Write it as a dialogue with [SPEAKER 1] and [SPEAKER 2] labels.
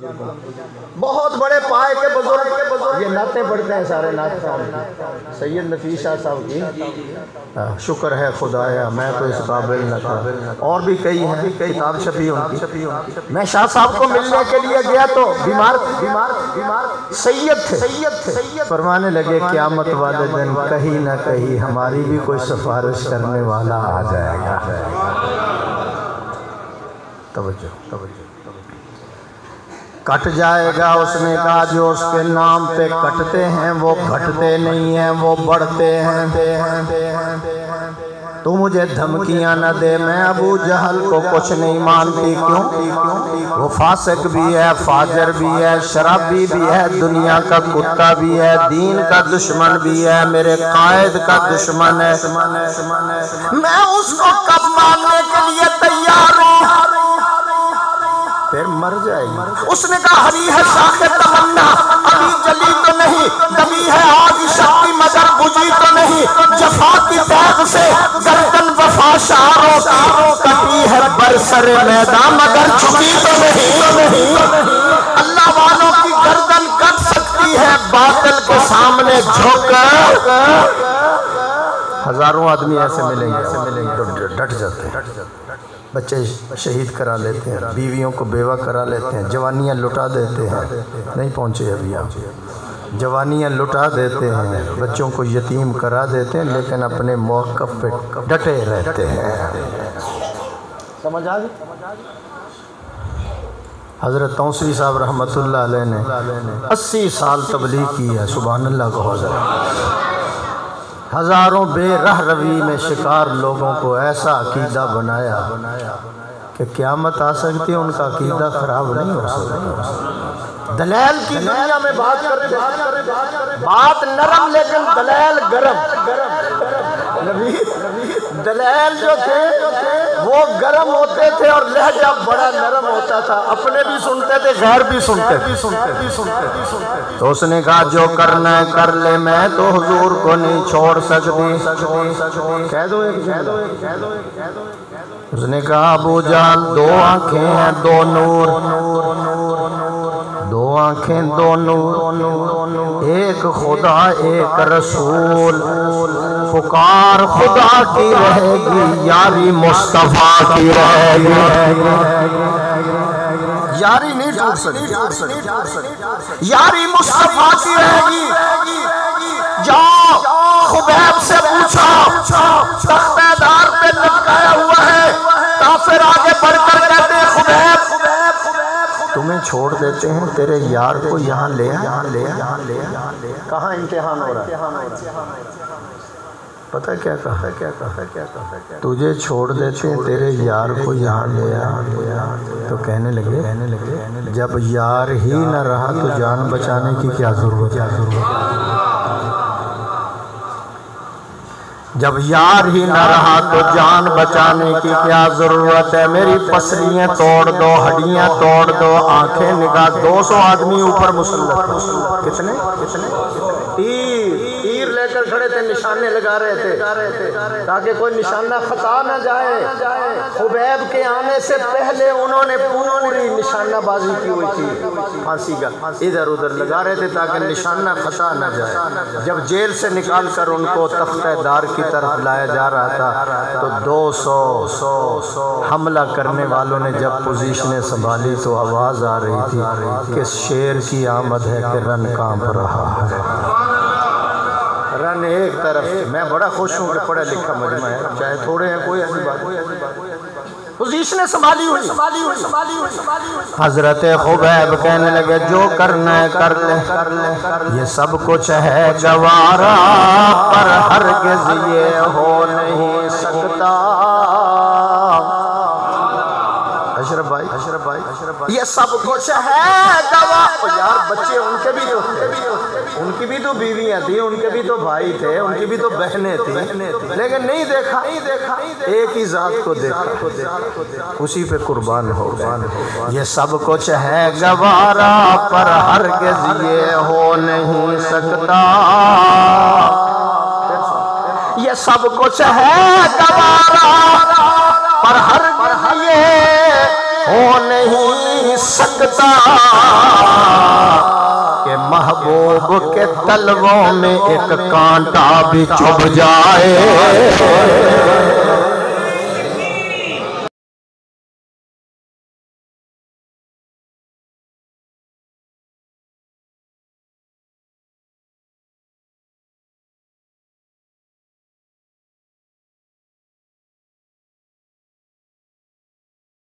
[SPEAKER 1] بہت بڑے پائے کے بزرگ، یہ نعتیں پڑھتے ہیں سارے نعت خان، سید نفیس شاہ صاحب کی شکر ہے خدایا میں تو اس قابل نہ تھا، اور بھی کئی ہیں، کتاب چھپی ان کی۔ میں شاہ صاحب کو ملنے کے لیے گیا تو بیمار سید تھے، فرمانے لگے قیامت والے دن کہیں نہ کہیں ہماری بھی کوئی سفارش کرنے والا آ جائے گا۔ توجہ کٹ جائے گا، اس نے کہا جو اس کے نام پہ کٹتے ہیں وہ گھٹتے نہیں ہیں، وہ بڑھتے ہیں۔ تو مجھے دھمکیاں نہ دے، میں ابو جہل کو کچھ نہیں مانتی، کیوں؟ وہ فاسق بھی ہے، فاجر بھی ہے، شرابی بھی ہے، دنیا کا کتا بھی ہے، دین کا دشمن بھی ہے، میرے قائد کا دشمن ہے، میں اس کو کب ماننے کے لیے تیار ہوں؟ پھر مر جائے گی۔ اس نے کہا ہری ہے شاخ تمنا، ابھی جلی تو نہیں، دبی ہے آگ شکی مگر بجھی تو نہیں، جفا کی تیغ سے گردن وفا شعاروں کٹی ہے برسر میدان مگر جھکی تو نہیں۔ اللہ والوں کی گردن کٹ سکتی ہے، باطل کے سامنے جھک ہزاروں آدمی ایسے ملیں گے تو ڈٹ جاتے ہیں، بچے شہید کرا لیتے ہیں، بیویوں کو بیوہ کرا لیتے ہیں، جوانیاں لٹا دیتے ہیں، نہیں پہنچے ابھی آپ، جوانیاں لٹا دیتے ہیں، بچوں کو یتیم کرا دیتے ہیں، لیکن اپنے موقف پہ ڈٹے رہتے ہیں۔ سمجھ آ گئی؟ حضرت توسیع صاحب رحمت اللہ علیہ نے 80 سال تبلیغ کی ہے، سبحان اللہ کو حضرت، ہزاروں بے رہ روی میں شکار لوگوں کو ایسا عقیدہ بنایا کہ قیامت آ سکتی ہے، ان کا عقیدہ خراب نہیں ہو سکتا۔ دلیل کی دنیا میں بات کرتے ہیں، بات نرم لیکن دلیل گرم، دلیل جو تھے وہ گرم ہوتے تھے اور لہجہ بڑا نرم ہوتا تھا، اپنے بھی سنتے تھے غیر بھی سنتے تھے۔ تو اس نے کہا جو کرنا ہے کر لے، میں تو حضور کو نہیں چھوڑ سکتی۔ کہہ دو اس نے کہا ابو جہل دو آنکھیں ہیں دو نور، دو آنکھیں دو نور، ایک خدا ایک رسول، پکار خدا کی رہے گی، یاری مصطفیٰ کی رہے گی، یاری نہیں ٹوٹ سکتی، یاری مصطفیٰ کی رہے گی۔ جاؤ خبیب سے پوچھو، تختہ دار پہ لٹکایا ہوا ہے، کافر آگے بڑھ کر کہتے ہیں خبیب تمہیں چھوڑ دیتے ہیں، تیرے یار کو یہاں لے آ۔ کہاں امتحان ہو رہا ہے؟ پتہ کیا کہا؟ تجھے چھوڑ دیتے ہیں، تیرے یار کو یہاں لے آ۔ تو کہنے لگے جب یار ہی نہ رہا تو جان بچانے کی کیا ضرورت ہے؟ جب یار ہی نہ رہا تو جان بچانے کی کیا ضرورت ہے؟ میری پسلیاں توڑ دو، ہڈیاں توڑ دو، آنکھیں نگاہ۔ 200 آدمی اوپر مسلط، کتنے تیر لے کر کھڑے تھے، نشانے لگا رہے تھے تاکہ کوئی نشانہ خطا نہ جائے۔ خبیب کے آنے سے پہلے انہوں نے پوری نشانہ بازی کی ہوئی تھی، پھانسی کا ادھر ادھر لگا رہے تھے تاکہ نشانہ خطا نہ جائے۔ جب جیل سے نکال کر ان کو تختہ دار کی طرف لایا جا رہا تھا تو 200 حملہ کرنے والوں نے جب پوزیشنیں سنبھالی تو آواز آ رہی تھی کہ شیر کی آمد ہے کہ رن کانپ رہا ہے۔ رن ایک طرف، میں بڑا خوش ہوں کہ پڑھا لکھا مجمع ہے، چاہے تھوڑے ہیں کوئی ایسی بات نہیں، پوزیشنیں سنبھالی ہوئی۔ حضرت خبیب کہنے لگے جو کرنا ہے کر لے، یہ سب کچھ ہے گوارا پر ہرگز یہ ہو نہیں سکتا۔ اشرف بھائی یہ سب کچھ ہے گوارا، یار بچے ان کے بھی تو تھے، ان کی بھی تو بیویاں تھیں، ان کے بھی تو بھائی تھے، ان کی بھی تو بہنیں تھیں، لیکن نہیں دیکھا، ایک ہی ذات کو دیکھا، اسی پہ قربان ہو گئے۔ یہ سب کچھ ہے گوارا پر ہرگز یہ ہو نہیں سکتا، یہ سب کچھ ہے گوارا پر ہرگز یہ ہو نہیں سکتا کہ محبوب کے تلووں میں ایک کانٹا بھی چبھ جائے